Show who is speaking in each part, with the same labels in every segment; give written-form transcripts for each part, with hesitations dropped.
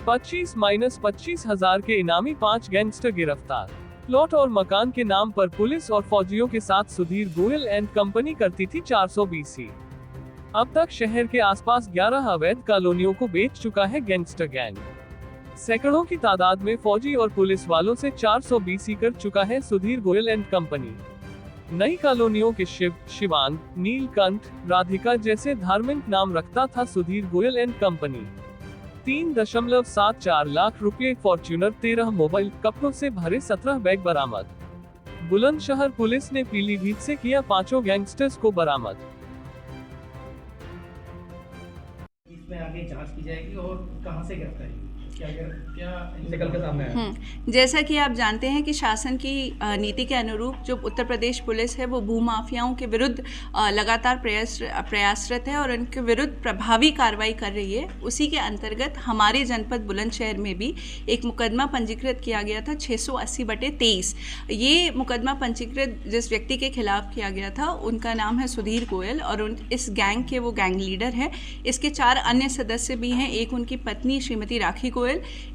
Speaker 1: 25,-25,000 के इनामी 5 गैंगस्टर गिरफ्तार। प्लॉट और मकान के नाम पर पुलिस और फौजियों के साथ सुधीर गोयल एंड कंपनी करती थी 420। अब तक शहर के आसपास 11 अवैध कॉलोनियों को बेच चुका है गैंगस्टर गैंग। सैकड़ों की तादाद में फौजी और पुलिस वालों से 420 कर चुका है सुधीर गोयल एंड कंपनी। नई कॉलोनियों के शिव, शिवांग, नीलकंठ, राधिका जैसे धार्मिक नाम रखता था सुधीर गोयल एंड कंपनी। 3.74 लाख रुपए फॉर्च्यूनर, 13 मोबाइल, कपड़ों से भरे 17 बैग बरामद। बुलंदशहर पुलिस ने पीलीभीत से किया 5 गैंगस्टर्स को बरामद।
Speaker 2: इसमें आगे जांच की जाएगी और कहां से गिरफ्तारी क्या निकल के सामने आया?
Speaker 3: जैसा कि आप जानते हैं कि शासन की नीति के अनुरूप जो उत्तर प्रदेश पुलिस है वो भूमाफियाओं के विरुद्ध लगातार प्रयासरत है और उनके विरुद्ध प्रभावी कार्रवाई कर रही है। उसी के अंतर्गत हमारे जनपद बुलंदशहर में भी एक मुकदमा पंजीकृत किया गया था 680/23। ये मुकदमा पंजीकृत जिस व्यक्ति के खिलाफ किया गया था उनका नाम है सुधीर गोयल और इस गैंग के वो गैंग लीडर हैं। इसके 4 अन्य सदस्य भी हैं। एक उनकी पत्नी श्रीमती राखी गोयल,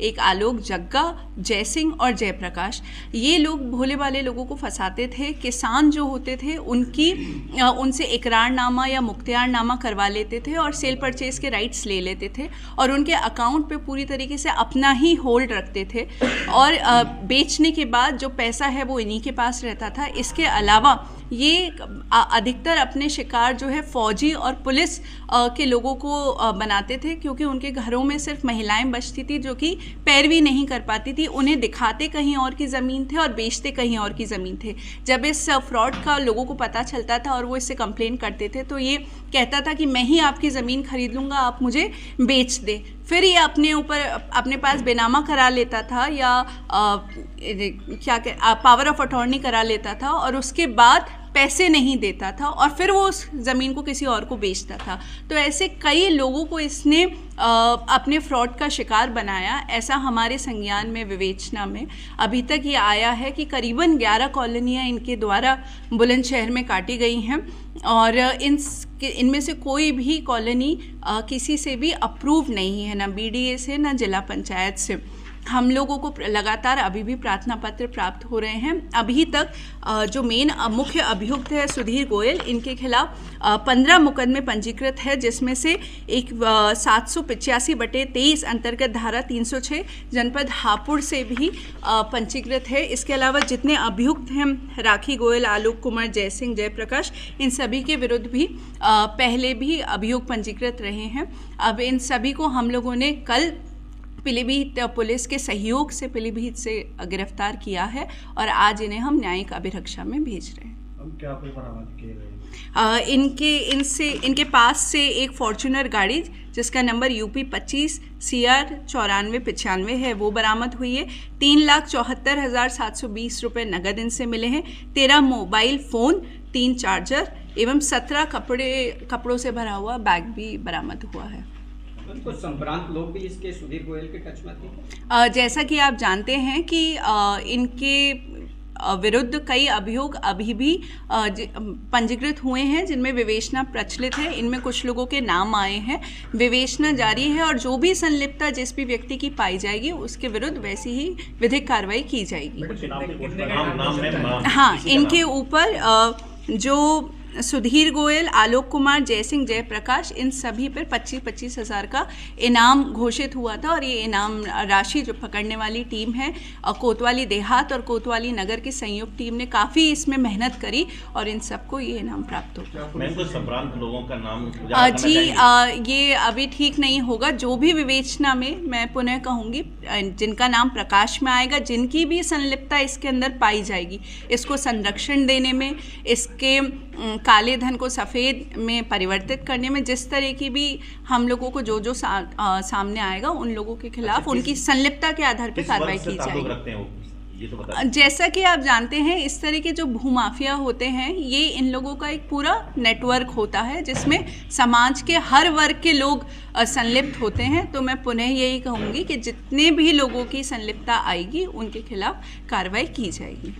Speaker 3: एक आलोक जग्गा, जय सिंह और जयप्रकाश। ये लोग भोले भाले लोगों को फंसाते थे। किसान जो होते थे उनसे इकरारनामा या मुख्तियारनामा करवा लेते थे और सेल परचेज के राइट्स ले लेते थे और उनके अकाउंट पे पूरी तरीके से अपना ही होल्ड रखते थे और बेचने के बाद जो पैसा है वो इन्हीं के पास रहता था। इसके अलावा ये अधिकतर अपने शिकार जो है फौजी और पुलिस के लोगों को बनाते थे, क्योंकि उनके घरों में सिर्फ महिलाएं बचती थी जो कि पैरवी नहीं कर पाती थी। उन्हें दिखाते कहीं और की ज़मीन थे और बेचते कहीं और की ज़मीन थे। जब इस फ्रॉड का लोगों को पता चलता था और वो इससे कंप्लेन करते थे तो ये कहता था कि मैं ही आपकी ज़मीन खरीद लूँगा, आप मुझे बेच दे। फिर ये अपने पास बेनामा करा लेता था या पावर ऑफ अटॉर्नी करा लेता था और उसके बाद पैसे नहीं देता था और फिर वो उस ज़मीन को किसी और को बेचता था। तो ऐसे कई लोगों को इसने अपने फ्रॉड का शिकार बनाया। ऐसा हमारे संज्ञान में, विवेचना में अभी तक ये आया है कि करीबन 11 कॉलोनियाँ इनके द्वारा बुलंदशहर में काटी गई हैं और इनमें से कोई भी कॉलोनी किसी से भी अप्रूव नहीं है, ना BDA से ना जिला पंचायत से। हम लोगों को लगातार अभी भी प्रार्थना पत्र प्राप्त हो रहे हैं। अभी तक जो मेन मुख्य अभियुक्त है सुधीर गोयल, इनके खिलाफ 15 मुकदमे पंजीकृत है, जिसमें से एक 785/23 अंतर्गत धारा 306 जनपद हापुड़ से भी पंजीकृत है। इसके अलावा जितने अभियुक्त हैं राखी गोयल, आलोक कुमार, जय सिंह, जयप्रकाश, इन सभी के विरुद्ध भी पहले भी अभियोग पंजीकृत रहे हैं। अब इन सभी को हम लोगों ने कल पीलीभीत पुलिस के सहयोग से पीलीभीत से गिरफ्तार किया है और आज इन्हें हम न्यायिक अभिरक्षा में भेज रहे हैं।
Speaker 2: अब क्या बरामद किए गए?
Speaker 3: इनके पास से एक फॉर्च्यूनर गाड़ी जिसका नंबर UP 25 CR 9495 है वो बरामद हुई है। 3,74,720 रुपये नगद इनसे मिले हैं। 13 मोबाइल फ़ोन, 3 चार्जर एवं 17 कपड़ों से भरा हुआ बैग भी बरामद हुआ है।
Speaker 4: कुछ संभ्रांत लोग भी इसके सुधीर गोयल के टच में थे।
Speaker 3: जैसा कि आप जानते हैं कि इनके विरुद्ध कई अभियोग अभी भी पंजीकृत हुए हैं जिनमें विवेचना प्रचलित है। इनमें कुछ लोगों के नाम आए हैं, विवेचना जारी है और जो भी संलिप्तता जिस भी व्यक्ति की पाई जाएगी उसके विरुद्ध वैसी ही विधिक कार्रवाई की जाएगी। हाँ, इनके ऊपर जो सुधीर गोयल, आलोक कुमार, जय सिंह, जयप्रकाश, इन सभी पर 25-25 हज़ार का इनाम घोषित हुआ था और ये इनाम राशि जो पकड़ने वाली टीम है कोतवाली देहात और कोतवाली नगर की संयुक्त टीम ने काफ़ी इसमें मेहनत करी और इन सबको ये इनाम प्राप्त हो गया।
Speaker 5: मैं तो संभ्रांत लोगों का नाम
Speaker 3: ये अभी ठीक नहीं होगा। जो भी विवेचना में मैं पुनः कहूँगी जिनका नाम प्रकाश में आएगा, जिनकी भी संलिप्तता इसके अंदर पाई जाएगी, इसको संरक्षण देने में, इसके काले धन को सफ़ेद में परिवर्तित करने में, जिस तरह की भी हम लोगों को जो सामने आएगा उन लोगों के खिलाफ उनकी संलिप्तता के आधार पर कार्रवाई की जाएगी। जैसा कि आप जानते हैं इस तरह के जो भूमाफिया होते हैं ये इन लोगों का एक पूरा नेटवर्क होता है जिसमें समाज के हर वर्ग के लोग संलिप्त होते हैं। तो मैं पुनः यही कहूँगी कि जितने भी लोगों की संलिप्तता आएगी उनके खिलाफ कार्रवाई की जाएगी।